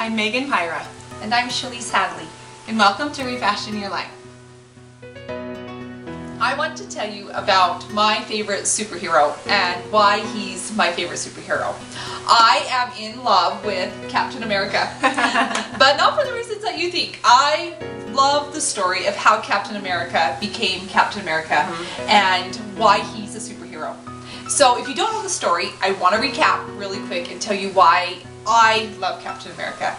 I'm Megan Pyrah. And I'm Chalyce Hadley. And welcome to Refashion Your Life. I want to tell you about my favorite superhero and why he's my favorite superhero. I am in love with Captain America, but not for the reasons that you think. I love the story of how Captain America became Captain America and why he's a superhero. So if you don't know the story, I want to recap really quick and tell you why I love Captain America.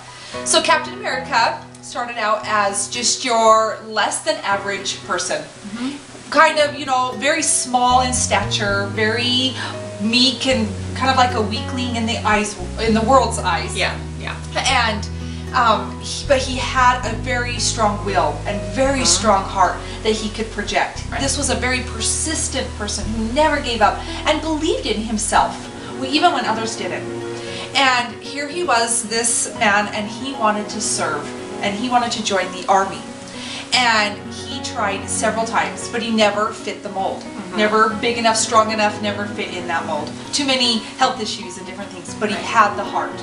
So Captain America started out as just your less than average person. Kind of, you know, very small in stature, very meek and kind of like a weakling in the world's eyes. Yeah. And but he had a very strong will and very strong heart that he could project. Right. This was a very persistent person who never gave up and believed in himself, even when others didn't. And here he was, this man, and he wanted to serve, and he wanted to join the army. And he tried several times, but he never fit the mold. Never big enough, strong enough, never fit in that mold. Too many health issues and different things, but he had the heart.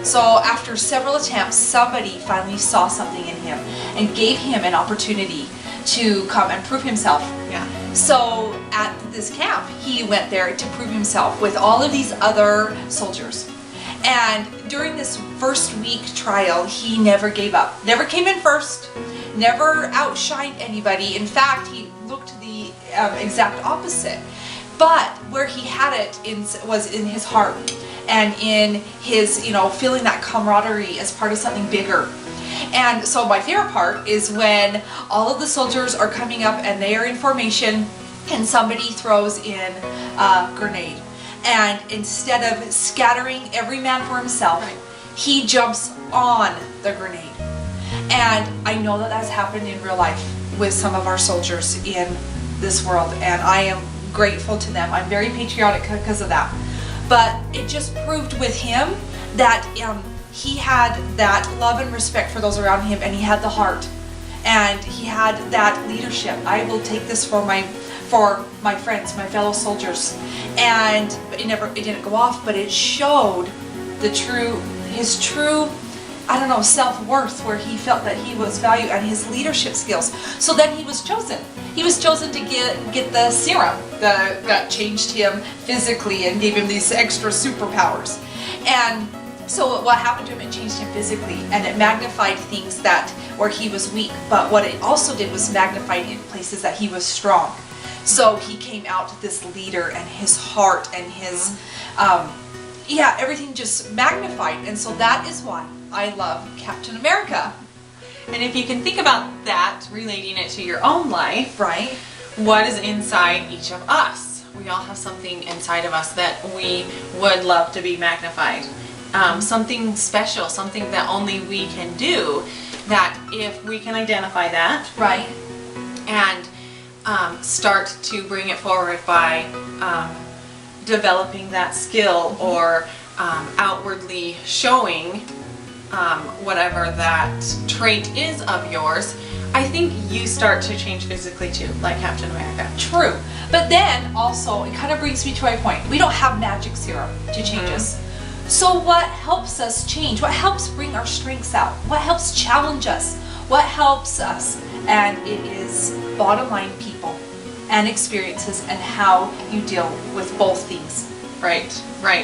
So after several attempts, somebody finally saw something in him and gave him an opportunity to come and prove himself. Yeah. So at this camp, he went there to prove himself with all of these other soldiers. And during this first week trial, he never gave up. Never came in first, never outshined anybody. In fact, he looked the exact opposite. But where he had it was in his heart and in his, feeling that camaraderie as part of something bigger. And so my favorite part is when all of the soldiers are coming up and they are in formation and somebody throws in a grenade. And instead of scattering every man for himself, he jumps on the grenade. And I know that that's happened in real life with some of our soldiers in this world, and I am grateful to them. I'm very patriotic because of that. But it just proved with him that he had that love and respect for those around him, and he had the heart, and he had that leadership. I will take this for my friends, my fellow soldiers. And it didn't go off, but it showed his true self-worth, where he felt that he was valued, and his leadership skills. So then he was chosen. He was chosen to get the serum that changed him physically and gave him these extra superpowers. And so what happened to him, it changed him physically, and it magnified things where he was weak. But what it also did was magnified in places that he was strong. So he came out this leader, and his heart and his, everything just magnified. And so that is why I love Captain America. And if you can think about that, relating it to your own life, right? What is inside each of us? We all have something inside of us that we would love to be magnified. Something special, something that only we can do, that if we can identify that, right, and start to bring it forward by developing that skill or outwardly showing whatever that trait is of yours, I think you start to change physically too, like Captain America. True. But then also, it kind of brings me to my point. We don't have magic serum to change us. So what helps us change? What helps bring our strengths out? What helps challenge us? What helps us? And it is bottom line people and experiences and how you deal with both things. Right.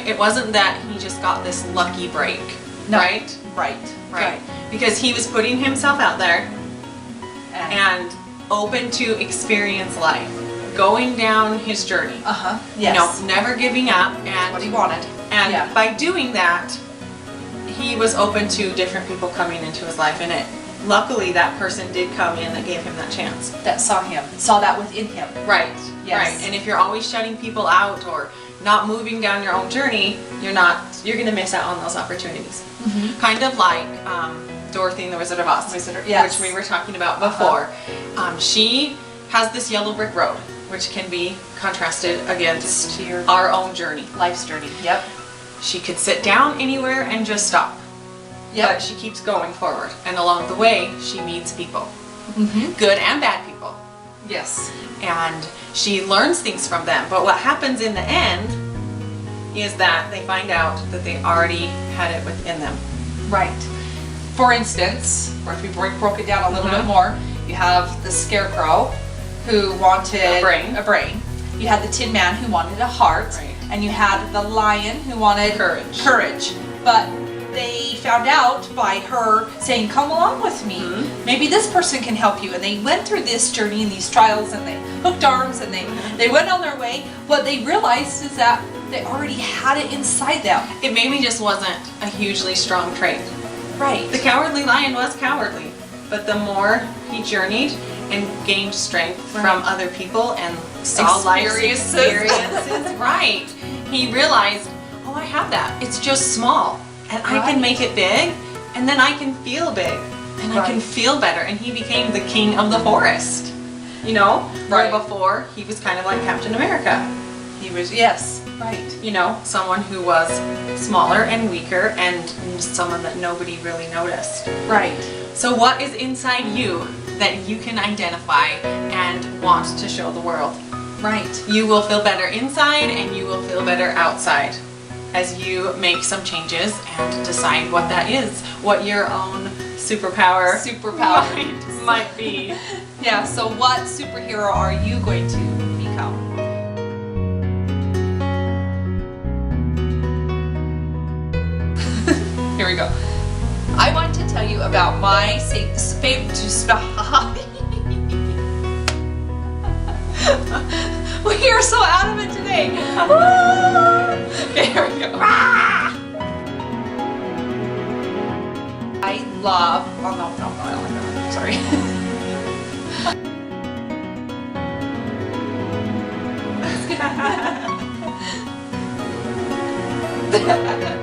It wasn't that he just got this lucky break. No. Right. Because he was putting himself out there and open to experience life, going down his journey. Yes. Never giving up, and what he wanted. And by doing that, he was open to different people coming into his life, and luckily that person did come in that gave him that chance. That saw that within him. Right. Yes. Right. And if you're always shutting people out or not moving down your own journey, you're going to miss out on those opportunities. Kind of like Dorothy and the Wizard of Oz, which we were talking about before. She has this yellow brick road, which can be contrasted against our own journey, life's journey. Yep. She could sit down anywhere and just stop. Yep. But she keeps going forward, and along the way she meets people, good and bad people. Yes. And she learns things from them. But what happens in the end is that they find out that they already had it within them. Right. For instance, or if we broke it down a little bit more, you have the Scarecrow who wanted a brain. You had the Tin Man who wanted a heart. Right. And you had the Lion who wanted courage. But they found out by her saying, come along with me. Maybe this person can help you. And they went through this journey and these trials, and they hooked arms, and they went on their way. What they realized is that they already had it inside them. It maybe just wasn't a hugely strong trait. Right. The Cowardly Lion was cowardly, but the more he journeyed and gained strength from other people and saw life's experiences, right, he realized, oh, I have that. It's just small, and I can make it big, and then I can feel big, and I can feel better. And he became the king of the forest. You know, where before he was kind of like Captain America. He was, you know, someone who was smaller and weaker, and someone that nobody really noticed. Right. So what is inside you that you can identify and want to show the world? Right. You will feel better inside, and you will feel better outside as you make some changes and decide what that is, what your own superpower might be. Yeah, so what superhero are you going to become? Here we go. I want to tell you about my favorite. We are so out of it today. Okay, here we go. I love. Oh no, I don't like that one. Sorry.